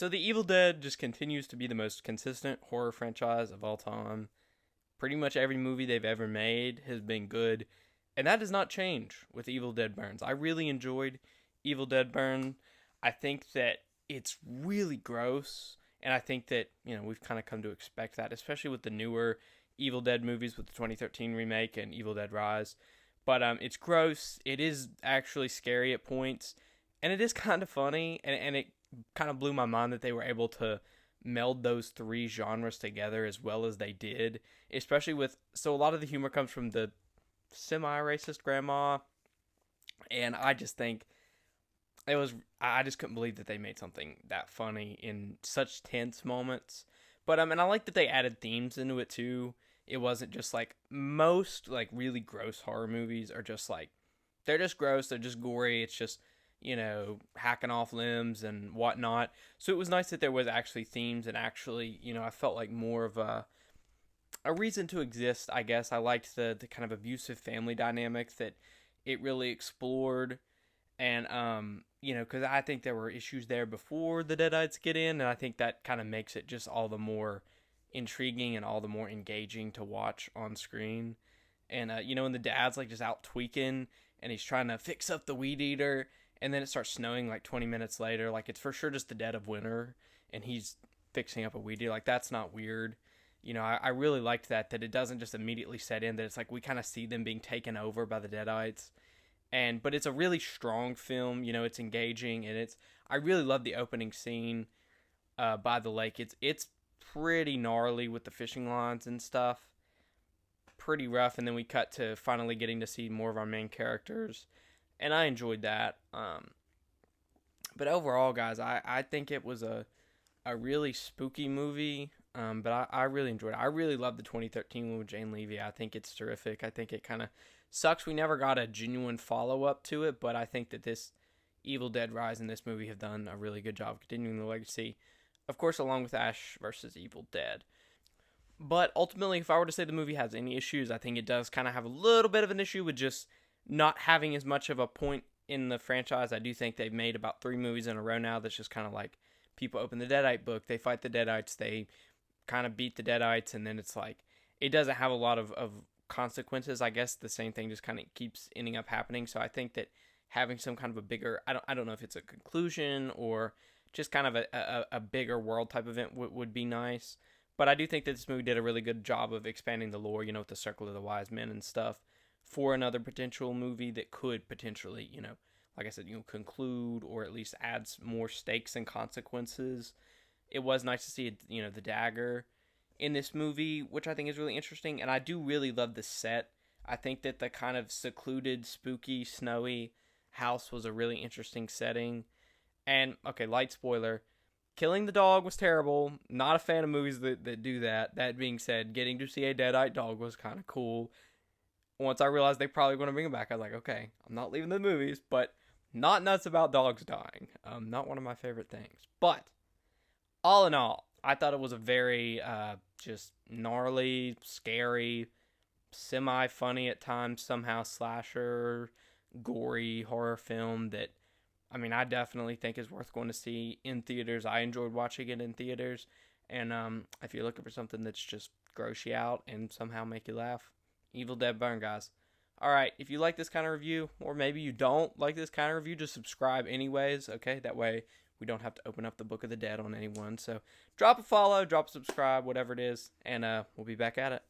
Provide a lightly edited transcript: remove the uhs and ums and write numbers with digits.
So The Evil Dead just continues to be the most consistent horror franchise of all time. Pretty much every movie they've ever made has been good, and that does not change with Evil Dead Burns. I really enjoyed Evil Dead Burn. I think that it's really gross, and I think that, we've kind of come to expect that, especially with the newer Evil Dead movies with the 2013 remake and Evil Dead Rise. But it's gross. It is actually scary at points, and it is kind of funny, and it kind of blew my mind that they were able to meld those three genres together as well as they did, especially with, so a lot of the humor comes from the semi-racist grandma, and I just think it was, I just couldn't believe that they made something that funny in such tense moments. But and I like that they added themes into it too. It wasn't just like most like really gross horror movies are just like, they're just gross, they're just gory, it's just, hacking off limbs and whatnot. So it was nice that there was actually themes and actually, I felt like more of a reason to exist, I guess. I liked the kind of abusive family dynamic that it really explored. And, because I think there were issues there before the Deadites get in, and I think that kind of makes it just all the more intriguing and all the more engaging to watch on screen. And, when the dad's like just out tweaking and he's trying to fix up the weed eater, and then it starts snowing like 20 minutes later, like it's for sure just the dead of winter, and he's fixing up a weed eater. Like, that's not weird. I really liked that it doesn't just immediately set in, that it's like we kind of see them being taken over by the Deadites. But it's a really strong film. It's engaging, and I really love the opening scene by the lake. It's pretty gnarly with the fishing lines and stuff. Pretty rough, and then we cut to finally getting to see more of our main characters, and I enjoyed that. But overall, guys, I think it was a really spooky movie. But I really enjoyed it. I really love the 2013 one with Jane Levy. I think it's terrific. I think it kind of sucks we never got a genuine follow up to it, but I think that this Evil Dead Rise and this movie have done a really good job continuing the legacy. Of course, along with Ash versus Evil Dead. But ultimately, if I were to say the movie has any issues, I think it does kind of have a little bit of an issue with just not having as much of a point in the franchise. I do think they've made about 3 movies in a row now that's just kind of like, people open the Deadite book, they fight the Deadites, they kind of beat the Deadites, and then it's like, it doesn't have a lot of consequences. I guess the same thing just kind of keeps ending up happening. So I think that having some kind of a bigger, I don't know if it's a conclusion or just kind of a bigger world type event would be nice. But I do think that this movie did a really good job of expanding the lore, with the Circle of the Wise Men and stuff, for another potential movie that could potentially, like I said, conclude or at least adds more stakes and consequences. It was nice to see, the dagger in this movie, which I think is really interesting. And I do really love the set. I think that the kind of secluded, spooky, snowy house was a really interesting setting. And, okay, light spoiler, killing the dog was terrible. Not a fan of movies that do that. That being said, getting to see a deadite dog was kind of cool. Once I realized they probably going to bring it back, I was like, okay, I'm not leaving the movies, but not nuts about dogs dying. Not one of my favorite things. But all in all, I thought it was a very just gnarly, scary, semi-funny at times, somehow slasher, gory horror film that, I definitely think is worth going to see in theaters. I enjoyed watching it in theaters. And if you're looking for something that's just gross you out and somehow make you laugh, Evil Dead Burn, guys. All right, if you like this kind of review, or maybe you don't like this kind of review, just subscribe anyways, okay? That way we don't have to open up the Book of the Dead on anyone. So drop a follow, drop a subscribe, whatever it is, and we'll be back at it.